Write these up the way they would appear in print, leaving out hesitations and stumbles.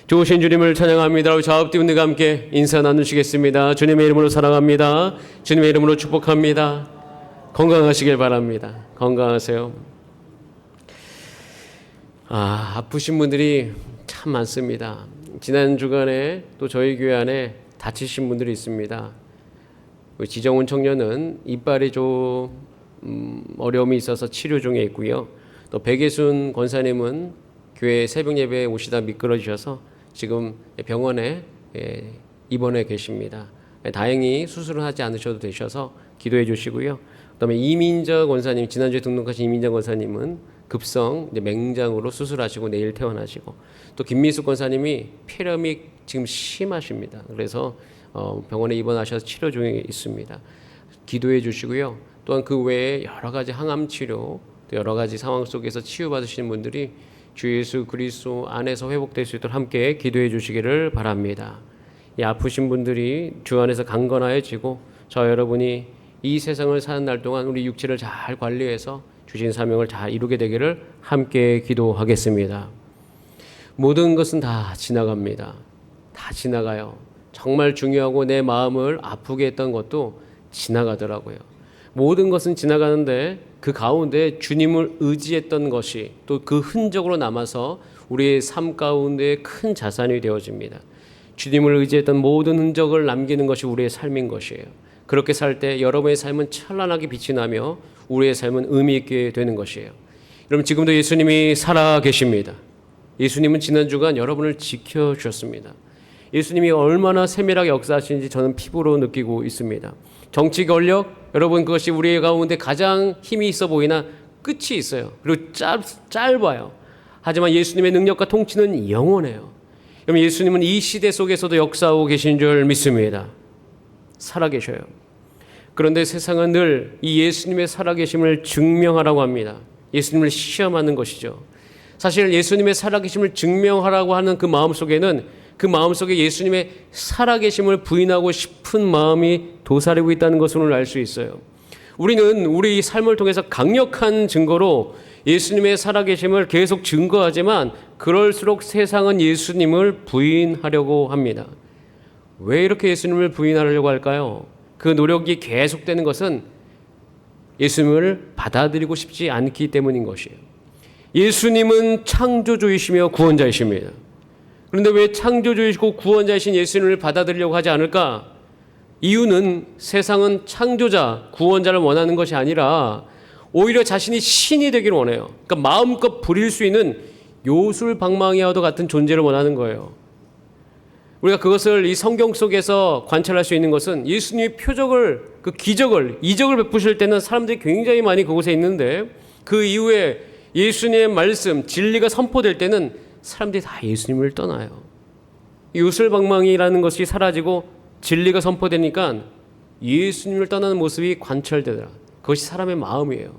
좋으신 주님을 찬양합니다. 우리 좌우띠분들과 함께 인사 나누시겠습니다. 주님의 이름으로 사랑합니다. 주님의 이름으로 축복합니다. 건강하시길 바랍니다. 건강하세요. 아프신 분들이 참 많습니다. 지난 주간에 또 저희 교회 안에 다치신 분들이 있습니다. 지정훈 청년은 이빨이 좀 어려움이 있어서 치료 중에 있고요. 또 백예순 권사님은 교회 새벽 예배에 오시다 미끄러지셔서 지금 병원에 입원해 계십니다. 다행히 수술을 하지 않으셔도 되셔서 기도해 주시고요. 그다음에 이민정 권사님, 지난주에 등록하신 이민정 권사님은 급성 맹장으로 수술하시고 내일 퇴원하시고, 또 김미숙 권사님이 폐렴이 지금 심하십니다. 그래서 병원에 입원하셔서 치료 중에 있습니다. 기도해 주시고요. 또한 그 외에 여러 가지 항암 치료, 또 여러 가지 상황 속에서 치유받으시는 분들이 주 예수 그리스도 안에서 회복될 수 있도록 함께 기도해 주시기를 바랍니다. 이 아프신 분들이 주 안에서 강건하여지고, 저 여러분이 이 세상을 사는 날 동안 우리 육체를 잘 관리해서 주신 사명을 잘 이루게 되기를 함께 기도하겠습니다. 모든 것은 다 지나갑니다. 다 지나가요. 정말 중요하고 내 마음을 아프게 했던 것도 지나가더라고요. 모든 것은 지나가는데 그 가운데 주님을 의지했던 것이 또 그 흔적으로 남아서 우리의 삶 가운데 큰 자산이 되어집니다. 주님을 의지했던 모든 흔적을 남기는 것이 우리의 삶인 것이에요. 그렇게 살 때 여러분의 삶은 찬란하게 빛이 나며 우리의 삶은 의미 있게 되는 것이에요. 여러분, 지금도 예수님이 살아 계십니다. 예수님은 지난 주간 여러분을 지켜주셨습니다. 예수님이 얼마나 세밀하게 역사하시는지 저는 피부로 느끼고 있습니다. 정치 권력, 여러분, 그것이 우리 가운데 가장 힘이 있어 보이나 끝이 있어요. 그리고 짧아요. 하지만 예수님의 능력과 통치는 영원해요. 여러분, 예수님은 이 시대 속에서도 역사하고 계신 줄 믿습니다. 살아계셔요. 그런데 세상은 늘 이 예수님의 살아계심을 증명하라고 합니다. 예수님을 시험하는 것이죠. 사실 예수님의 살아계심을 증명하라고 하는 그 마음속에는 그 마음속에 예수님의 살아계심을 부인하고 싶은 마음이 도사리고 있다는 것을 오늘 알 수 있어요. 우리는 우리 삶을 통해서 강력한 증거로 예수님의 살아계심을 계속 증거하지만 그럴수록 세상은 예수님을 부인하려고 합니다. 왜 이렇게 예수님을 부인하려고 할까요? 그 노력이 계속되는 것은 예수님을 받아들이고 싶지 않기 때문인 것이에요. 예수님은 창조주이시며 구원자이십니다. 그런데 왜 창조주이시고 구원자이신 예수님을 받아들이려고 하지 않을까? 이유는 세상은 창조자, 구원자를 원하는 것이 아니라 오히려 자신이 신이 되기를 원해요. 그러니까 마음껏 부릴 수 있는 요술방망이와도 같은 존재를 원하는 거예요. 우리가 그것을 이 성경 속에서 관찰할 수 있는 것은 예수님이 표적을, 그 기적을, 이적을 베푸실 때는 사람들이 굉장히 많이 그곳에 있는데 그 이후에 예수님의 말씀, 진리가 선포될 때는 사람들이 다 예수님을 떠나요. 요술방망이라는 것이 사라지고 진리가 선포되니까 예수님을 떠나는 모습이 관철되더라. 그것이 사람의 마음이에요.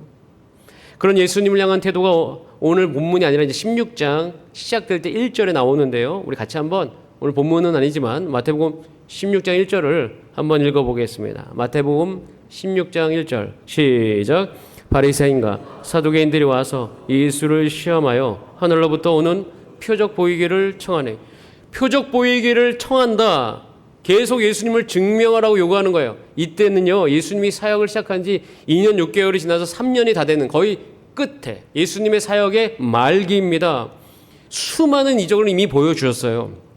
그런 예수님을 향한 태도가 오늘 본문이 아니라 이제 16장 시작될 때 1절에 나오는데요. 우리 같이 한번, 오늘 본문은 아니지만 마태복음 16장 1절을 한번 읽어보겠습니다. 마태복음 16장 1절 시작. 바리새인과 사두개인들이 와서 예수를 시험하여 하늘로부터 오는 표적 보이기를 청하네. 표적 보이기를 청한다. 계속 예수님을 증명하라고 요구하는 거예요. 이때는요, 예수님이 사역을 시작한 지 2년 6개월이 지나서 3년이 다 되는 거의 끝에 예수님의 사역의 말기입니다. 수많은 이적을 이미 보여주셨어요.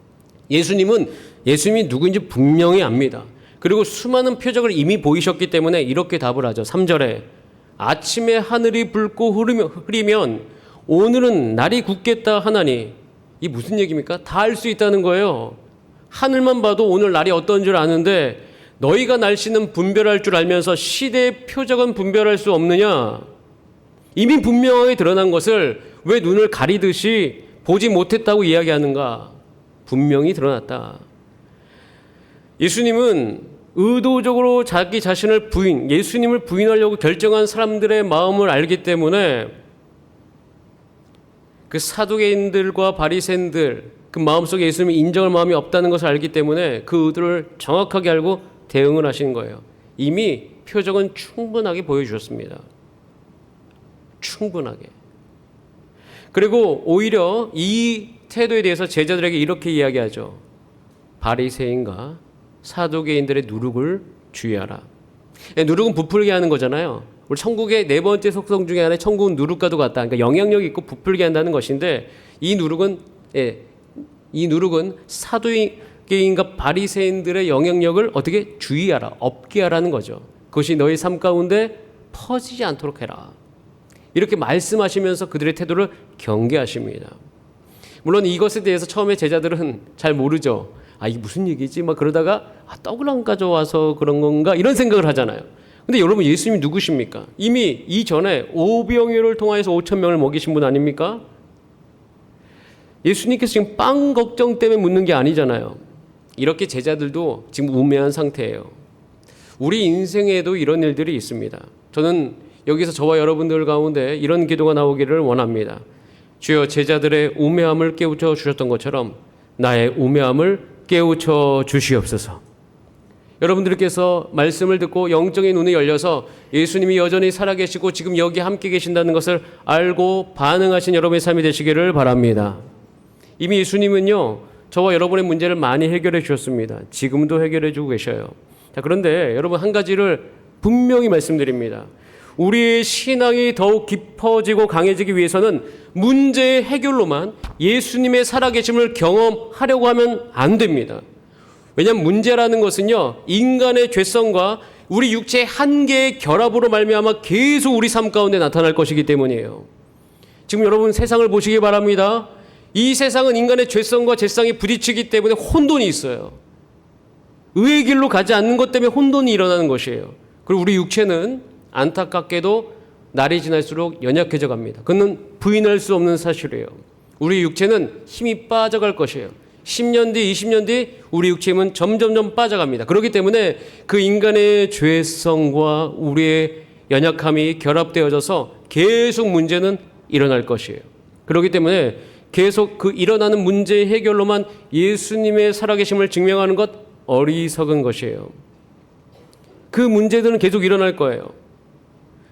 예수님이 누구인지 분명히 압니다. 그리고 수많은 표적을 이미 보이셨기 때문에 이렇게 답을 하죠. 3절에 아침에 하늘이 붉고 흐리면 오늘은 날이 굳겠다 하나니. 이 무슨 얘기입니까? 다 알 수 있다는 거예요. 하늘만 봐도 오늘 날이 어떤 줄 아는데 너희가 날씨는 분별할 줄 알면서 시대의 표적은 분별할 수 없느냐? 이미 분명하게 드러난 것을 왜 눈을 가리듯이 보지 못했다고 이야기하는가? 분명히 드러났다. 예수님은 의도적으로 자기 자신을 예수님을 부인하려고 결정한 사람들의 마음을 알기 때문에 그 사두개인들과 바리새인들 그 마음속에 예수님이 인정할 마음이 없다는 것을 알기 때문에 그 의도를 정확하게 알고 대응을 하시는 거예요. 이미 표적은 충분하게 보여주셨습니다. 충분하게. 그리고 오히려 이 태도에 대해서 제자들에게 이렇게 이야기하죠. 바리새인과 사두개인들의 누룩을 주의하라. 누룩은 부풀게 하는 거잖아요. 우리 천국의 네 번째 속성 중에 하나의 천국은 누룩과도 같다. 그러니까 영향력이 있고 부풀게 한다는 것인데 이 누룩은 사두개인과 바리새인들의 영향력을 어떻게 주의하라, 없게 하라는 거죠. 그것이 너희 삶 가운데 퍼지지 않도록 해라. 이렇게 말씀하시면서 그들의 태도를 경계하십니다. 물론 이것에 대해서 처음에 제자들은 잘 모르죠. 이게 무슨 얘기지? 막 그러다가 떡을 안 가져와서 그런 건가? 이런 생각을 하잖아요. 근데 여러분, 예수님이 누구십니까? 이미 이전에 오병이어를 통하여서 5,000명을 먹이신 분 아닙니까? 예수님께서 지금 빵 걱정 때문에 묻는 게 아니잖아요. 이렇게 제자들도 지금 우매한 상태예요. 우리 인생에도 이런 일들이 있습니다. 저는 여기서 저와 여러분들 가운데 이런 기도가 나오기를 원합니다. 주여, 제자들의 우매함을 깨우쳐 주셨던 것처럼 나의 우매함을 깨우쳐 주시옵소서. 여러분들께서 말씀을 듣고 영적인 눈이 열려서 예수님이 여전히 살아계시고 지금 여기 함께 계신다는 것을 알고 반응하신 여러분의 삶이 되시기를 바랍니다. 이미 예수님은요, 저와 여러분의 문제를 많이 해결해 주셨습니다. 지금도 해결해 주고 계셔요. 자, 그런데 여러분, 한 가지를 분명히 말씀드립니다. 우리의 신앙이 더욱 깊어지고 강해지기 위해서는 문제의 해결로만 예수님의 살아계심을 경험하려고 하면 안 됩니다. 왜냐하면 문제라는 것은요, 인간의 죄성과 우리 육체의 한계의 결합으로 말미암아 계속 우리 삶 가운데 나타날 것이기 때문이에요. 지금 여러분, 세상을 보시기 바랍니다. 이 세상은 인간의 죄성과 죄성이 부딪히기 때문에 혼돈이 있어요. 의의 길로 가지 않는 것 때문에 혼돈이 일어나는 것이에요. 그리고 우리 육체는 안타깝게도 날이 지날수록 연약해져 갑니다. 그건 부인할 수 없는 사실이에요. 우리 육체는 힘이 빠져갈 것이에요. 10년 뒤, 20년 뒤 우리 육체는 점점점 빠져갑니다. 그렇기 때문에 그 인간의 죄성과 우리의 연약함이 결합되어져서 계속 문제는 일어날 것이에요. 그렇기 때문에 계속 그 일어나는 문제의 해결로만 예수님의 살아계심을 증명하는 것 어리석은 것이에요. 그 문제들은 계속 일어날 거예요.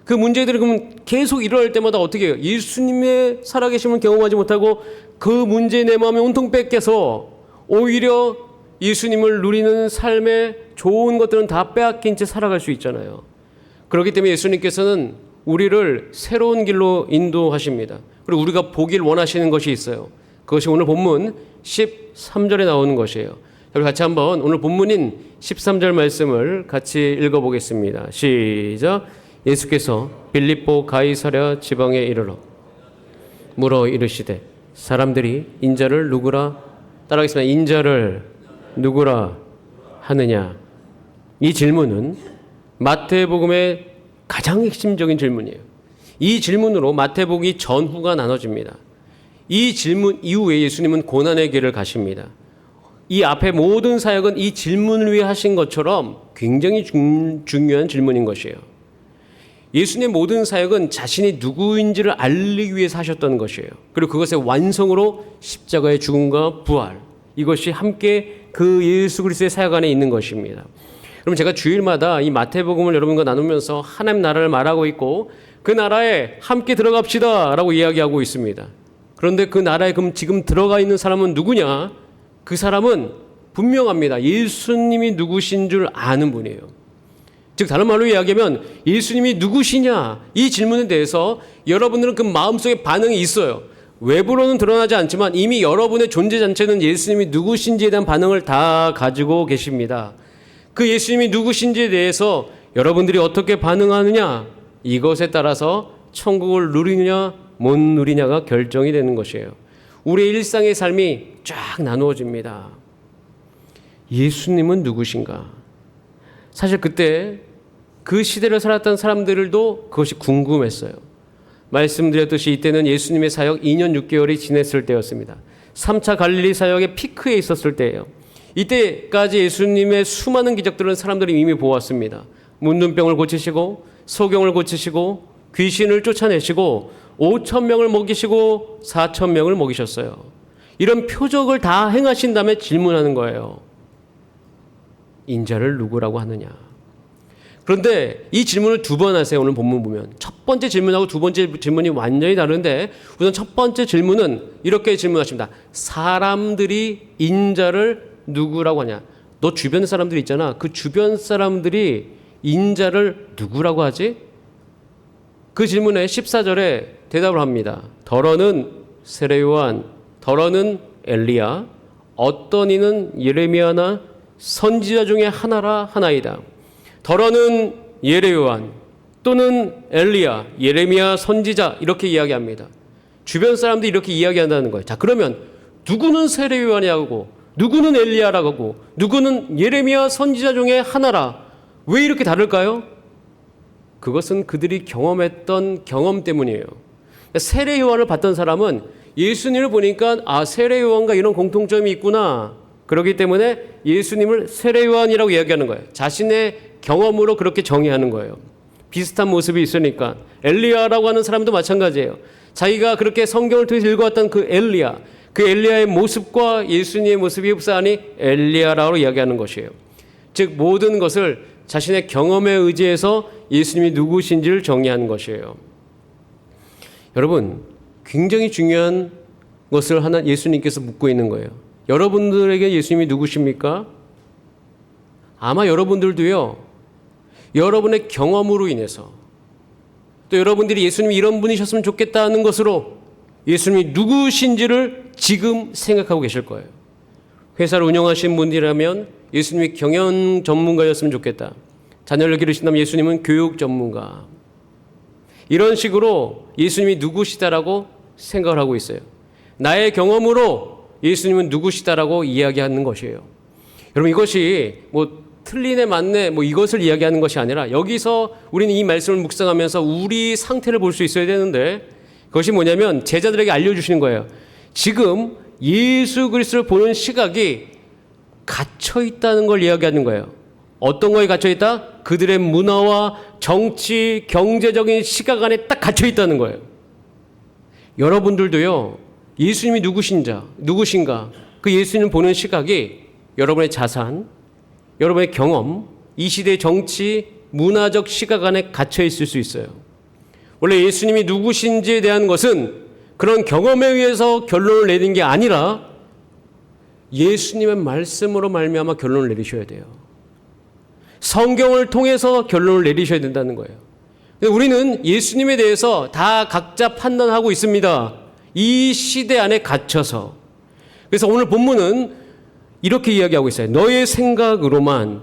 그 문제들이 그럼 계속 일어날 때마다 어떻게 해요? 예수님의 살아계심을 경험하지 못하고 그 문제에 내 마음에 온통 뺏겨서 오히려 예수님을 누리는 삶의 좋은 것들은 다 빼앗긴 채 살아갈 수 있잖아요. 그렇기 때문에 예수님께서는 우리를 새로운 길로 인도하십니다. 그리고 우리가 보길 원하시는 것이 있어요. 그것이 오늘 본문 13절에 나오는 것이에요. 우리 같이 한번 오늘 본문인 13절 말씀을 같이 읽어보겠습니다. 시작. 예수께서 빌립보 가이사랴 지방에 이르러 물어 이르시되 사람들이 인자를 누구라, 따라하겠습니다. 인자를 누구라 하느냐. 이 질문은 마태복음의 가장 핵심적인 질문이에요. 이 질문으로 마태복음 전후가 나눠집니다. 이 질문 이후에 예수님은 고난의 길을 가십니다. 이 앞에 모든 사역은 이 질문을 위해 하신 것처럼 굉장히 중요한 질문인 것이에요. 예수님의 모든 사역은 자신이 누구인지를 알리기 위해서 하셨던 것이에요. 그리고 그것의 완성으로 십자가의 죽음과 부활, 이것이 함께 그 예수 그리스도의 사역 안에 있는 것입니다. 그럼 제가 주일마다 이 마태복음을 여러분과 나누면서 하나님 나라를 말하고 있고 그 나라에 함께 들어갑시다 라고 이야기하고 있습니다. 그런데 그 나라에 그럼 지금 들어가 있는 사람은 누구냐? 그 사람은 분명합니다. 예수님이 누구신 줄 아는 분이에요. 즉 다른 말로 이야기하면 예수님이 누구시냐, 이 질문에 대해서 여러분들은 그 마음속에 반응이 있어요. 외부로는 드러나지 않지만 이미 여러분의 존재 자체는 예수님이 누구신지에 대한 반응을 다 가지고 계십니다. 그 예수님이 누구신지에 대해서 여러분들이 어떻게 반응하느냐, 이것에 따라서 천국을 누리느냐 못 누리냐가 결정이 되는 것이에요. 우리의 일상의 삶이 쫙 나누어집니다. 예수님은 누구신가? 사실 그때 그 시대를 살았던 사람들도 그것이 궁금했어요. 말씀드렸듯이 이때는 예수님의 사역 2년 6개월이 지냈을 때였습니다. 3차 갈릴리 사역의 피크에 있었을 때예요. 이때까지 예수님의 수많은 기적들은 사람들이 이미 보았습니다. 문둥병을 고치시고 소경을 고치시고 귀신을 쫓아내시고 5,000명을 먹이시고 4,000명을 먹이셨어요. 이런 표적을 다 행하신 다음에 질문하는 거예요. 인자를 누구라고 하느냐. 그런데 이 질문을 두 번 하세요. 오늘 본문 보면 첫 번째 질문하고 두 번째 질문이 완전히 다른데, 우선 첫 번째 질문은 이렇게 질문하십니다. 사람들이 인자를 누구라고 하냐? 너 주변 사람들 있잖아. 그 주변 사람들이 인자를 누구라고 하지? 그 질문에 14절에 대답을 합니다. 더러는 세례 요한, 더러는 엘리야, 어떤 이는 예레미야나 선지자 중에 하나라 하나이다. 더러는 예레 요한 또는 엘리야, 예레미야, 선지자, 이렇게 이야기합니다. 주변 사람들이 이렇게 이야기한다는 거예요. 자, 그러면 누구는 세례 요한이라고, 누구는 엘리야라고 하고, 누구는 예레미야, 선지자 중에 하나라. 왜 이렇게 다를까요? 그것은 그들이 경험했던 경험 때문이에요. 세례 요한을 봤던 사람은 예수님을 보니까 세례 요한과 이런 공통점이 있구나. 그렇기 때문에 예수님을 세례 요한이라고 이야기하는 거예요. 자신의 경험으로 그렇게 정의하는 거예요. 비슷한 모습이 있으니까. 엘리야라고 하는 사람도 마찬가지예요. 자기가 그렇게 성경을 통해서 읽어왔던 그 엘리야, 그 엘리야의 모습과 예수님의 모습이 흡사하니 엘리야라고 이야기하는 것이에요. 즉 모든 것을 자신의 경험에 의지해서 예수님이 누구신지를 정의하는 것이에요. 여러분, 굉장히 중요한 것을 하나 예수님께서 묻고 있는 거예요. 여러분들에게 예수님이 누구십니까? 아마 여러분들도요, 여러분의 경험으로 인해서, 또 여러분들이 예수님이 이런 분이셨으면 좋겠다는 것으로 예수님이 누구신지를 지금 생각하고 계실 거예요. 회사를 운영하시는 분들이라면 예수님이 경영 전문가였으면 좋겠다. 자녀를 기르신다면 예수님은 교육 전문가. 이런 식으로 예수님이 누구시다라고 생각을 하고 있어요. 나의 경험으로 예수님은 누구시다라고 이야기하는 것이에요. 여러분, 이것이 틀리네 맞네 이것을 이야기하는 것이 아니라, 여기서 우리는 이 말씀을 묵상하면서 우리 상태를 볼 수 있어야 되는데, 그것이 뭐냐면 제자들에게 알려주시는 거예요. 지금 예수 그리스도를 보는 시각이 갇혀 있다는 걸 이야기하는 거예요. 어떤 거에 갇혀 있다? 그들의 문화와 정치, 경제적인 시각 안에 딱 갇혀 있다는 거예요. 여러분들도요, 예수님이 누구신가, 그 예수님 보는 시각이 여러분의 자산, 여러분의 경험, 이 시대의 정치, 문화적 시각 안에 갇혀 있을 수 있어요. 원래 예수님이 누구신지에 대한 것은 그런 경험에 의해서 결론을 내리는 게 아니라 예수님의 말씀으로 말미암아 결론을 내리셔야 돼요. 성경을 통해서 결론을 내리셔야 된다는 거예요. 우리는 예수님에 대해서 다 각자 판단하고 있습니다. 이 시대 안에 갇혀서. 그래서 오늘 본문은 이렇게 이야기하고 있어요. 너의 생각으로만,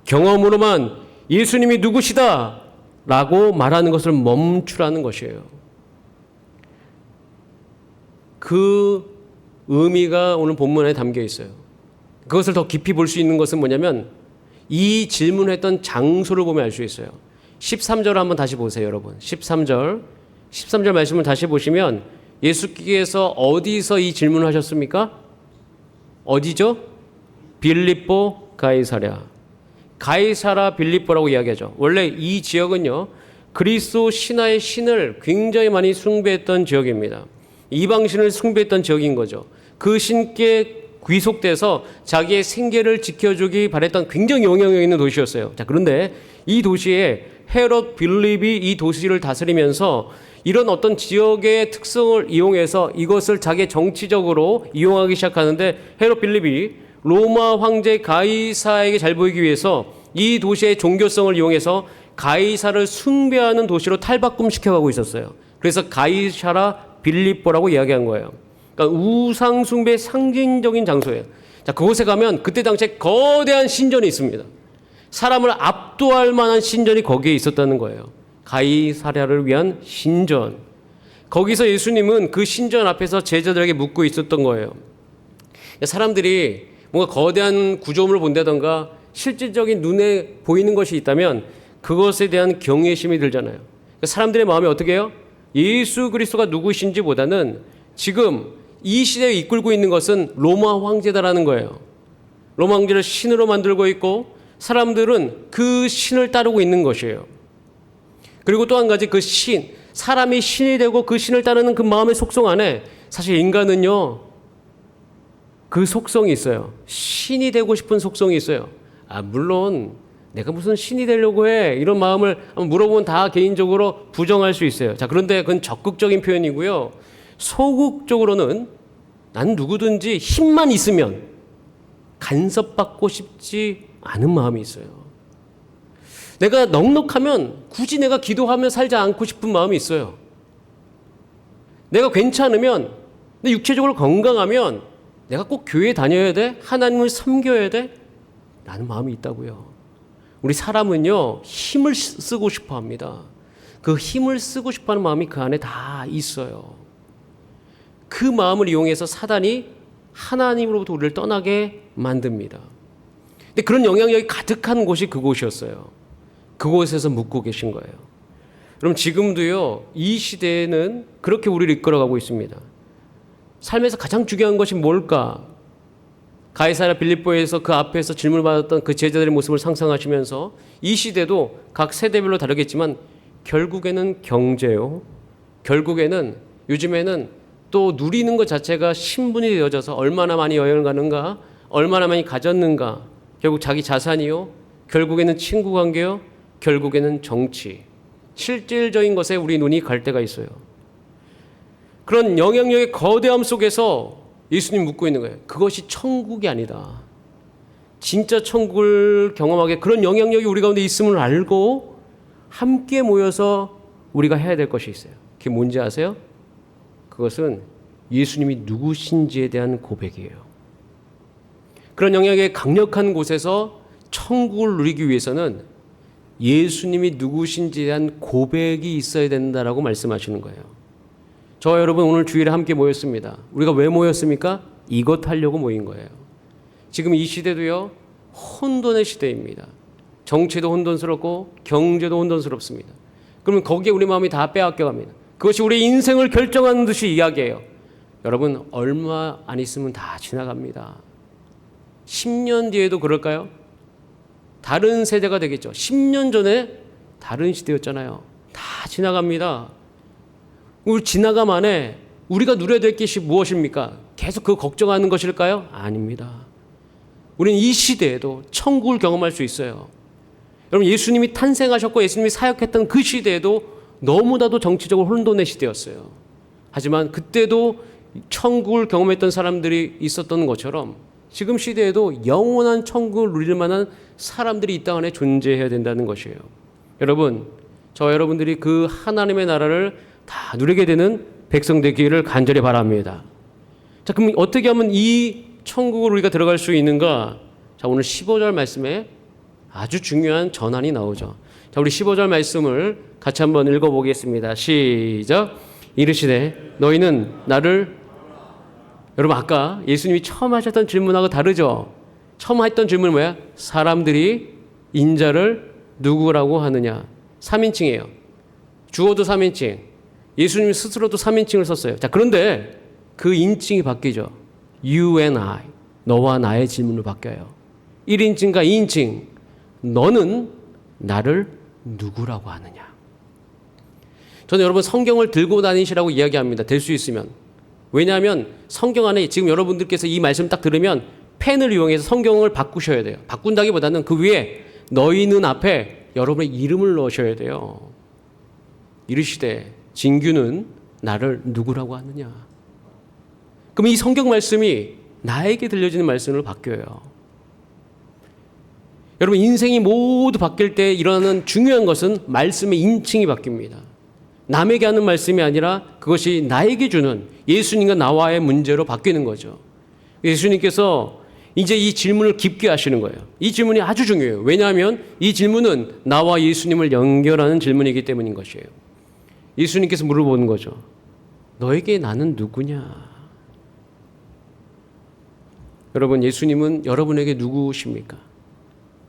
경험으로만 예수님이 누구시다 라고 말하는 것을 멈추라는 것이에요. 그 의미가 오늘 본문에 담겨 있어요. 그것을 더 깊이 볼 수 있는 것은 뭐냐면 이 질문했던 장소를 보면 알 수 있어요. 13절 한번 다시 보세요, 여러분. 13절 말씀을 다시 보시면 예수께서 어디서 이 질문을 하셨습니까? 어디죠? 빌립보 가이사랴. 가이사라 빌립보라고 이야기하죠. 원래 이 지역은요, 그리스도 신화의 신을 굉장히 많이 숭배했던 지역입니다. 이방신을 숭배했던 지역인 거죠. 그 신께 귀속돼서 자기의 생계를 지켜주기 바랬던 굉장히 영향력 있는 도시였어요. 자, 그런데 이 도시에 헤롯 빌립이 이 도시를 다스리면서 이런 어떤 지역의 특성을 이용해서 이것을 자기의 정치적으로 이용하기 시작하는데, 헤롯 빌립이 로마 황제 가이사에게 잘 보이기 위해서 이 도시의 종교성을 이용해서 가이사를 숭배하는 도시로 탈바꿈시켜가고 있었어요. 그래서 가이사라 빌립보라고 이야기한 거예요. 그러니까 우상 숭배의 상징적인 장소예요. 자, 그곳에 가면 그때 당시에 거대한 신전이 있습니다. 사람을 압도할 만한 신전이 거기에 있었다는 거예요. 가이사랴를 위한 신전. 거기서 예수님은 그 신전 앞에서 제자들에게 묻고 있었던 거예요. 사람들이 뭔가 거대한 구조물을 본다던가 실질적인 눈에 보이는 것이 있다면 그것에 대한 경외심이 들잖아요. 사람들의 마음이 어떻게 해요? 예수 그리스도가 누구신지보다는 지금 이 시대에 이끌고 있는 것은 로마 황제다라는 거예요. 로마 황제를 신으로 만들고 있고 사람들은 그 신을 따르고 있는 것이에요. 그리고 또 한 가지, 그 신, 사람이 신이 되고 그 신을 따르는 그 마음의 속성 안에 사실 인간은요, 그 속성이 있어요. 신이 되고 싶은 속성이 있어요. 물론 내가 무슨 신이 되려고 해? 이런 마음을 한번 물어보면 다 개인적으로 부정할 수 있어요. 자, 그런데 그건 적극적인 표현이고요. 소극적으로는 난 누구든지 힘만 있으면 간섭받고 싶지 않은 마음이 있어요. 내가 넉넉하면 굳이 내가 기도하며 살지 않고 싶은 마음이 있어요. 내가 괜찮으면, 내 육체적으로 건강하면 내가 꼭 교회 다녀야 돼? 하나님을 섬겨야 돼? 라는 마음이 있다고요. 우리 사람은요, 힘을 쓰고 싶어 합니다. 그 힘을 쓰고 싶어 하는 마음이 그 안에 다 있어요. 그 마음을 이용해서 사단이 하나님으로부터 우리를 떠나게 만듭니다. 근데 그런 영향력이 가득한 곳이 그곳이었어요. 그곳에서 묵고 계신 거예요. 그럼 지금도요, 이 시대에는 그렇게 우리를 이끌어가고 있습니다. 삶에서 가장 중요한 것이 뭘까? 가이사랴 빌립보에서 그 앞에서 질문을 받았던 그 제자들의 모습을 상상하시면서 이 시대도 각 세대별로 다르겠지만 결국에는 경제요. 결국에는 요즘에는 또 누리는 것 자체가 신분이 되어져서 얼마나 많이 여행을 가는가, 얼마나 많이 가졌는가, 결국 자기 자산이요, 결국에는 친구 관계요, 결국에는 정치, 실질적인 것에 우리 눈이 갈 때가 있어요. 그런 영향력의 거대함 속에서 예수님 묻고 있는 거예요. 그것이 천국이 아니다. 진짜 천국을 경험하게 그런 영향력이 우리 가운데 있음을 알고 함께 모여서 우리가 해야 될 것이 있어요. 그게 뭔지 아세요? 그것은 예수님이 누구신지에 대한 고백이에요. 그런 영향력이 강력한 곳에서 천국을 누리기 위해서는 예수님이 누구신지에 대한 고백이 있어야 된다라고 말씀하시는 거예요. 저와 여러분 오늘 주일에 함께 모였습니다. 우리가 왜 모였습니까? 이것 하려고 모인 거예요. 지금 이 시대도요, 혼돈의 시대입니다. 정치도 혼돈스럽고 경제도 혼돈스럽습니다. 그러면 거기에 우리 마음이 다 빼앗겨갑니다. 그것이 우리 인생을 결정하는 듯이 이야기해요. 여러분 얼마 안 있으면 다 지나갑니다. 10년 뒤에도 그럴까요? 다른 세대가 되겠죠. 10년 전에 다른 시대였잖아요. 다 지나갑니다. 우리 지나감 안에 우리가 누려야 될 것이 무엇입니까? 계속 그 걱정하는 것일까요? 아닙니다. 우리는 이 시대에도 천국을 경험할 수 있어요. 여러분 예수님이 탄생하셨고 예수님이 사역했던 그 시대에도 너무나도 정치적으로 혼돈의 시대였어요. 하지만 그때도 천국을 경험했던 사람들이 있었던 것처럼 지금 시대에도 영원한 천국을 누릴 만한 사람들이 이 땅 안에 존재해야 된다는 것이에요. 여러분, 저와 여러분들이 그 하나님의 나라를 다 누리게 되는 백성 되기를 간절히 바랍니다. 자, 그럼 어떻게 하면 이 천국을 우리가 들어갈 수 있는가? 자, 오늘 15절 말씀에 아주 중요한 전환이 나오죠. 자, 우리 15절 말씀을 같이 한번 읽어보겠습니다. 시작. 이르시되 너희는 나를, 여러분 아까 예수님이 처음 하셨던 질문하고 다르죠? 처음 했던 질문은 뭐야? 사람들이 인자를 누구라고 하느냐? 3인칭이에요. 주어도 3인칭. 예수님 스스로도 3인칭을 썼어요. 자, 그런데 그 인칭이 바뀌죠. You and I. 너와 나의 질문으로 바뀌어요. 1인칭과 2인칭. 너는 나를 누구라고 하느냐? 저는 여러분 성경을 들고 다니시라고 이야기합니다. 될 수 있으면. 왜냐하면 성경 안에 지금 여러분들께서 이 말씀 딱 들으면 펜을 이용해서 성경을 바꾸셔야 돼요. 바꾼다기보다는 그 위에 너희는 앞에 여러분의 이름을 넣으셔야 돼요. 이르시되 진규는 나를 누구라고 하느냐? 그럼 이 성경 말씀이 나에게 들려지는 말씀으로 바뀌어요. 여러분 인생이 모두 바뀔 때 일어나는 중요한 것은 말씀의 인칭이 바뀝니다. 남에게 하는 말씀이 아니라 그것이 나에게 주는 예수님과 나와의 문제로 바뀌는 거죠. 예수님께서 이제 이 질문을 깊게 하시는 거예요. 이 질문이 아주 중요해요. 왜냐하면 이 질문은 나와 예수님을 연결하는 질문이기 때문인 것이에요. 예수님께서 물어보는 거죠. 너에게 나는 누구냐? 여러분 예수님은 여러분에게 누구십니까?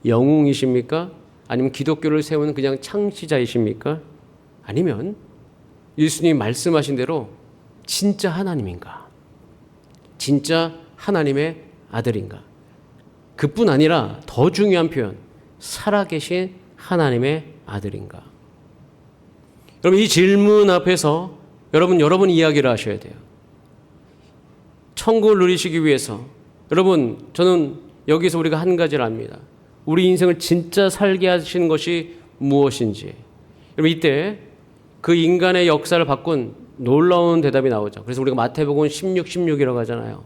영웅이십니까? 아니면 기독교를 세우는 그냥 창시자이십니까? 아니면 예수님이 말씀하신 대로 진짜 하나님인가? 진짜 하나님의 아들인가? 그뿐 아니라 더 중요한 표현, 살아계신 하나님의 아들인가? 여러분 이 질문 앞에서 여러분 이야기를 하셔야 돼요. 천국을 누리시기 위해서 여러분 저는 여기서 우리가 한 가지를 압니다. 우리 인생을 진짜 살게 하시는 것이 무엇인지. 여러분, 이때 그 인간의 역사를 바꾼 놀라운 대답이 나오죠. 그래서 우리가 마태복음 16:16이라고 하잖아요.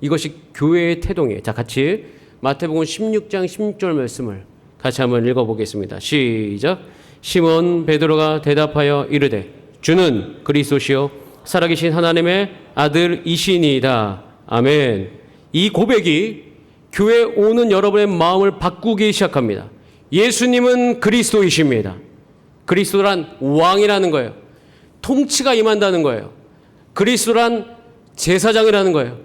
이것이 교회의 태동이에요. 자, 같이 마태복음 16장 16절 말씀을 같이 한번 읽어보겠습니다. 시작. 시몬 베드로가 대답하여 이르되 주는 그리스도시요 살아계신 하나님의 아들이시니이다. 아멘. 이 고백이 교회에 오는 여러분의 마음을 바꾸기 시작합니다. 예수님은 그리스도이십니다. 그리스도란 왕이라는 거예요. 통치가 임한다는 거예요. 그리스도란 제사장이라는 거예요.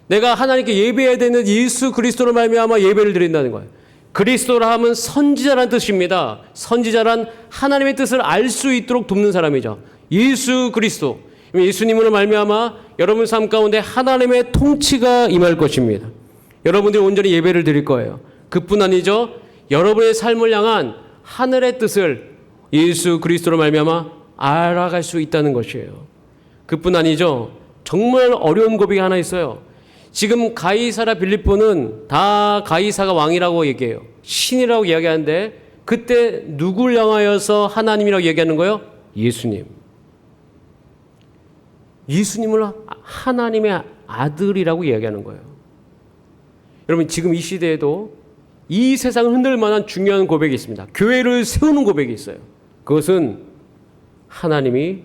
내가 하나님께 예배해야 되는 예수 그리스도로 말미암아 예배를 드린다는 거예요. 그리스도라 하면 선지자라는 뜻입니다. 선지자란 하나님의 뜻을 알 수 있도록 돕는 사람이죠. 예수 그리스도. 예수님으로 말미암아 여러분 삶 가운데 하나님의 통치가 임할 것입니다. 여러분들이 온전히 예배를 드릴 거예요. 그뿐 아니죠. 여러분의 삶을 향한 하늘의 뜻을 예수 그리스도로 말미암아 알아갈 수 있다는 것이에요. 그뿐 아니죠. 정말 어려운 고백이 하나 있어요. 지금 가이사라 빌립보는 다 가이사가 왕이라고 얘기해요. 신이라고 이야기하는데 그때 누굴 향하여서 하나님이라고 얘기하는 거예요? 예수님. 예수님을 하나님의 아들이라고 이야기하는 거예요. 여러분, 지금 이 시대에도 이 세상을 흔들 만한 중요한 고백이 있습니다. 교회를 세우는 고백이 있어요. 그것은 하나님이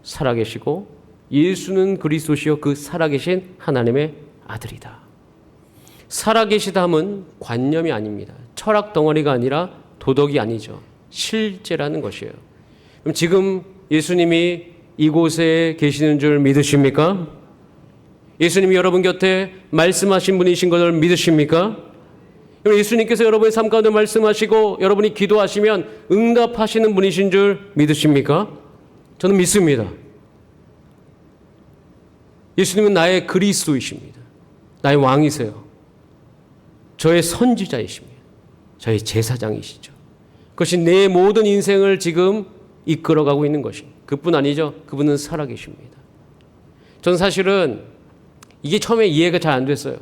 살아계시고 예수는 그리스도시요 그 살아계신 하나님의 아들이다. 살아계시다 함은 관념이 아닙니다. 철학 덩어리가 아니라 도덕이 아니죠. 실제라는 것이에요. 그럼 지금 예수님이 이곳에 계시는 줄 믿으십니까? 예수님이 여러분 곁에 말씀하신 분이신 것을 믿으십니까? 예수님께서 여러분의 삶 가운데 말씀하시고 여러분이 기도하시면 응답하시는 분이신 줄 믿으십니까? 저는 믿습니다. 예수님은 나의 그리스도이십니다. 나의 왕이세요. 저의 선지자이십니다. 저의 제사장이시죠. 그것이 내 모든 인생을 지금 이끌어가고 있는 것입니다. 그뿐 아니죠. 그분은 살아계십니다. 저는 사실은 이게 처음에 이해가 잘 안 됐어요.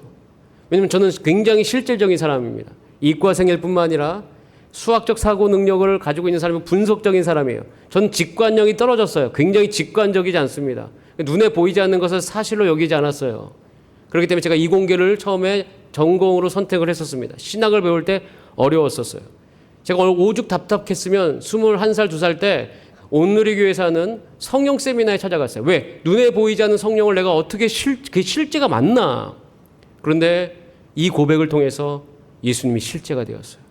왜냐하면 저는 굉장히 실질적인 사람입니다. 이과생일 뿐만 아니라 수학적 사고 능력을 가지고 있는 사람이 분석적인 사람이에요. 저는 직관력이 떨어졌어요. 굉장히 직관적이지 않습니다. 눈에 보이지 않는 것을 사실로 여기지 않았어요. 그렇기 때문에 제가 이공계를 처음에 전공으로 선택을 했었습니다. 신학을 배울 때 어려웠었어요. 제가 오죽 답답했으면 21살, 2살 때 온누리교회에서 하는 성령 세미나에 찾아갔어요. 왜? 눈에 보이지 않는 성령을 내가 어떻게 그게 실제가 맞나? 그런데 이 고백을 통해서 예수님이 실제가 되었어요.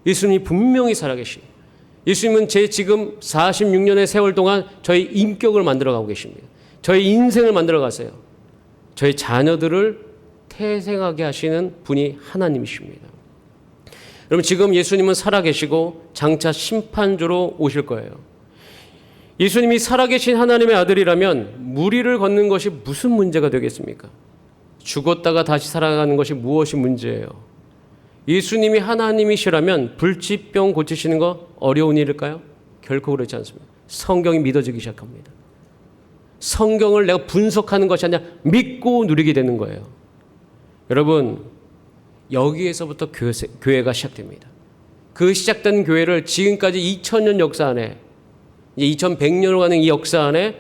예수님이 분명히 살아계시. 예수님은 제 지금 46년의 세월 동안 저의 인격을 만들어가고 계십니다. 저의 인생을 만들어가세요. 저의 자녀들을 태생하게 하시는 분이 하나님이십니다. 여러분, 지금 예수님은 살아계시고 장차 심판주로 오실 거예요. 예수님이 살아계신 하나님의 아들이라면 무리를 걷는 것이 무슨 문제가 되겠습니까? 죽었다가 다시 살아가는 것이 무엇이 문제예요? 예수님이 하나님이시라면 불치병 고치시는 거 어려운 일일까요? 결코 그렇지 않습니다. 성경이 믿어지기 시작합니다. 성경을 내가 분석하는 것이 아니라 믿고 누리게 되는 거예요. 여러분, 여기에서부터 교회가 시작됩니다. 그 시작된 교회를 지금까지 2000년 역사 안에, 이제 2100년으로 가는 이 역사 안에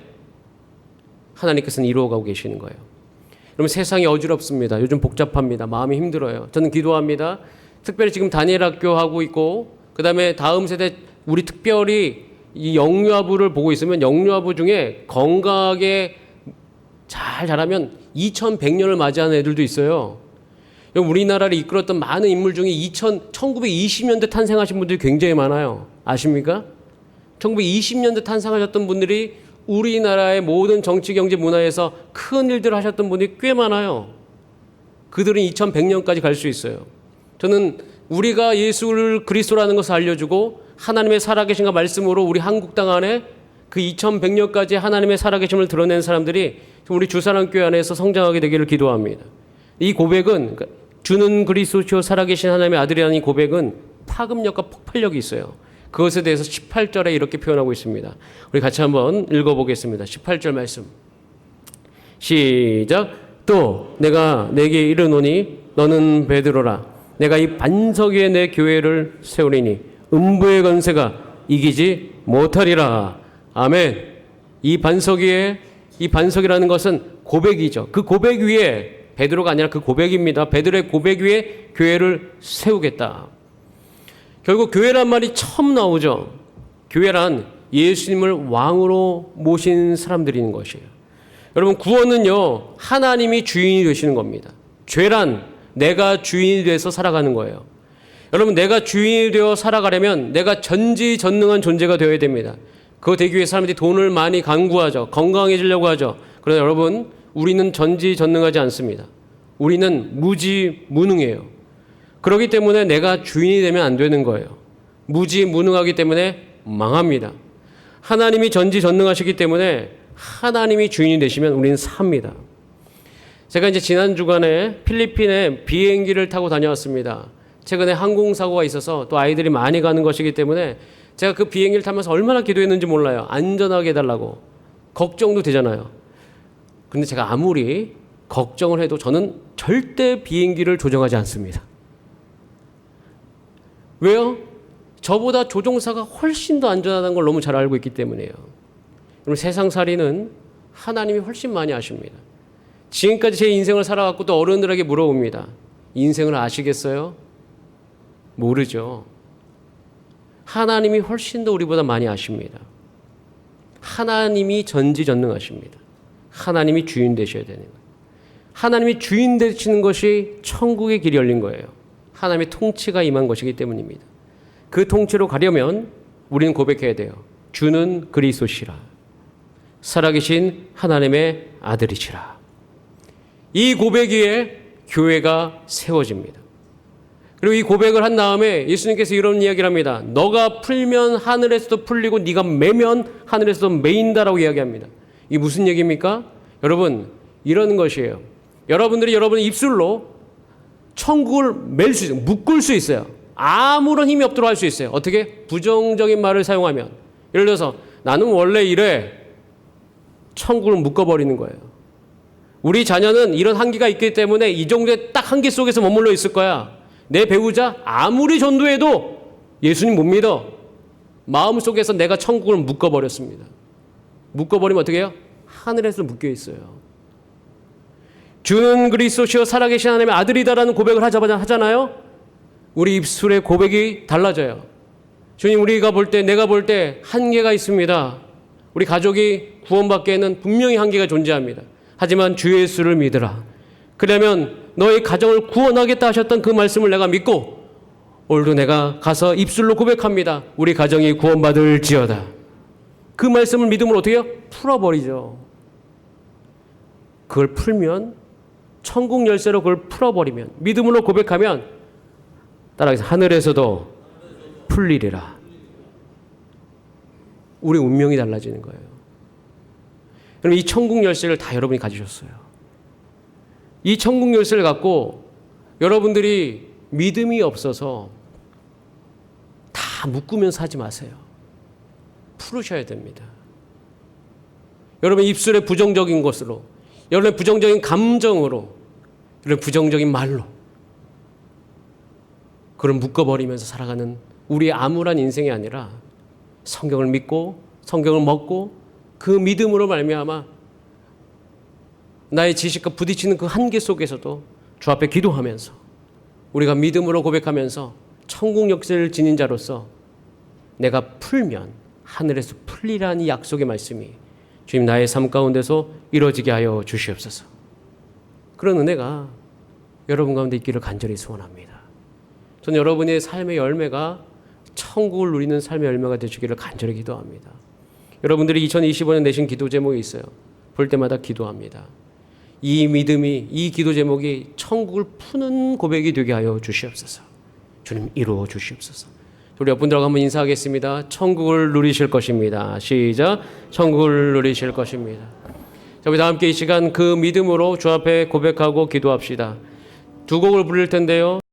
하나님께서는 이루어가고 계시는 거예요. 여러분, 세상이 어지럽습니다. 요즘 복잡합니다. 마음이 힘들어요. 저는 기도합니다. 특별히 지금 다니엘 학교 하고 있고, 그 다음에 다음 세대, 우리 특별히 이 영유아부를 보고 있으면 영유아부 중에 건강하게 잘 자라면 2100년을 맞이하는 애들도 있어요. 우리나라를 이끌었던 많은 인물 중에 1920년대 탄생하신 분들이 굉장히 많아요. 아십니까? 1920년대 탄생하셨던 분들이 우리나라의 모든 정치, 경제, 문화에서 큰 일들을 하셨던 분들이 꽤 많아요. 그들은 2100년까지 갈 수 있어요. 저는 우리가 예수를 그리스도라는 것을 알려주고 하나님의 살아계신가 말씀으로 우리 한국 땅 안에 그 2100년까지 하나님의 살아계심을 드러낸 사람들이 우리 주사랑교회 안에서 성장하게 되기를 기도합니다. 이 고백은, 주는 그리스도시요 살아계신 하나님의 아들이라는 이 고백은 파급력과 폭발력이 있어요. 그것에 대해서 18절에 이렇게 표현하고 있습니다. 우리 같이 한번 읽어보겠습니다. 18절 말씀. 시작. 또 내가 내게 이르노니 너는 베드로라. 내가 이 반석 위에 내 교회를 세우리니 음부의 권세가 이기지 못하리라. 아멘. 이 반석 위에, 이 반석이라는 것은 고백이죠. 그 고백 위에, 베드로가 아니라 그 고백입니다. 베드로의 고백 위에 교회를 세우겠다. 결국 교회란 말이 처음 나오죠. 교회란 예수님을 왕으로 모신 사람들이 있는 것이에요. 여러분, 구원은요, 하나님이 주인이 되시는 겁니다. 죄란 내가 주인이 돼서 살아가는 거예요. 여러분, 내가 주인이 되어 살아가려면 내가 전지전능한 존재가 되어야 됩니다. 그거 되기 위해 사람들이 돈을 많이 강구하죠. 건강해지려고 하죠. 그러나 여러분, 우리는 전지전능하지 않습니다. 우리는 무지무능해요. 그렇기 때문에 내가 주인이 되면 안 되는 거예요. 무지무능하기 때문에 망합니다. 하나님이 전지전능하시기 때문에 하나님이 주인이 되시면 우리는 삽니다. 제가 이제 지난 주간에 필리핀에 비행기를 타고 다녀왔습니다. 최근에 항공사고가 있어서 또 아이들이 많이 가는 것이기 때문에 제가 그 비행기를 타면서 얼마나 기도했는지 몰라요. 안전하게 해달라고. 걱정도 되잖아요. 근데 제가 아무리 걱정을 해도 저는 절대 비행기를 조종하지 않습니다. 왜요? 저보다 조종사가 훨씬 더 안전하다는 걸 너무 잘 알고 있기 때문이에요. 여러분, 세상살이는 하나님이 훨씬 많이 아십니다. 지금까지 제 인생을 살아왔고 또 어른들에게 물어봅니다. 인생을 아시겠어요? 모르죠. 하나님이 훨씬 더 우리보다 많이 아십니다. 하나님이 전지전능하십니다. 하나님이 주인 되셔야 되는 거예요. 하나님이 주인 되시는 것이 천국의 길이 열린 거예요. 하나님의 통치가 임한 것이기 때문입니다. 그 통치로 가려면 우리는 고백해야 돼요. 주는 그리스도시라. 살아계신 하나님의 아들이시라. 이 고백 위에 교회가 세워집니다. 그리고 이 고백을 한 다음에 예수님께서 이런 이야기를 합니다. 너가 풀면 하늘에서도 풀리고 네가 매면 하늘에서도 매인다라고 이야기합니다. 이게 무슨 얘기입니까? 여러분, 이런 것이에요. 여러분들이 여러분의 입술로 천국을 맬 수 있어요. 묶을 수 있어요. 아무런 힘이 없도록 할 수 있어요. 어떻게? 부정적인 말을 사용하면. 예를 들어서 나는 원래 이래. 천국을 묶어버리는 거예요. 우리 자녀는 이런 한계가 있기 때문에 이 정도의 딱 한계 속에서 머물러 있을 거야. 내 배우자 아무리 전도해도 예수님 못 믿어. 마음속에서 내가 천국을 묶어버렸습니다. 묶어버리면 어떻게 해요? 하늘에서 묶여 있어요. 주는 그리스도시여 살아계신 하나님의 아들이다라는 고백을 하잖아요. 우리 입술의 고백이 달라져요. 주님, 우리가 볼 때, 내가 볼 때 한계가 있습니다. 우리 가족이 구원받기에는 분명히 한계가 존재합니다. 하지만 주 예수를 믿으라. 그러면 너의 가정을 구원하겠다 하셨던 그 말씀을 내가 믿고 오늘도 내가 가서 입술로 고백합니다. 우리 가정이 구원받을지어다. 그 말씀을 믿음으로 어떻게 해요? 풀어버리죠. 그걸 풀면, 천국 열쇠로 그걸 풀어버리면, 믿음으로 고백하면 따라서 하늘에서도 풀리리라. 우리 운명이 달라지는 거예요. 그럼 이 천국 열쇠를 다 여러분이 가지셨어요. 이 천국 열쇠를 갖고 여러분들이 믿음이 없어서 다 묶으면서 하지 마세요. 풀으셔야 됩니다. 여러분 입술의 부정적인 것으로, 여러분의 부정적인 감정으로, 여러분 부정적인 말로 그걸 묶어버리면서 살아가는 우리의 암울한 인생이 아니라 성경을 믿고 성경을 먹고 그 믿음으로 말미암아 나의 지식과 부딪히는 그 한계 속에서도 주 앞에 기도하면서 우리가 믿음으로 고백하면서 천국 역사를 지닌 자로서 내가 풀면 하늘에서 풀리라는 이 약속의 말씀이 주님 나의 삶 가운데서 이루어지게 하여 주시옵소서. 그런 은혜가 여러분 가운데 있기를 간절히 소원합니다. 저는 여러분의 삶의 열매가 천국을 누리는 삶의 열매가 되시기를 간절히 기도합니다. 여러분들이 2025년 내신 기도 제목이 있어요. 볼 때마다 기도합니다. 이 믿음이, 이 기도 제목이 천국을 푸는 고백이 되게 하여 주시옵소서. 주님 이루어 주시옵소서. 우리 옆분들하고 한번 인사하겠습니다. 천국을 누리실 것입니다. 시작. 천국을 누리실 것입니다. 자, 우리 다 함께 이 시간 그 믿음으로 주 앞에 고백하고 기도합시다. 두 곡을 부를 텐데요.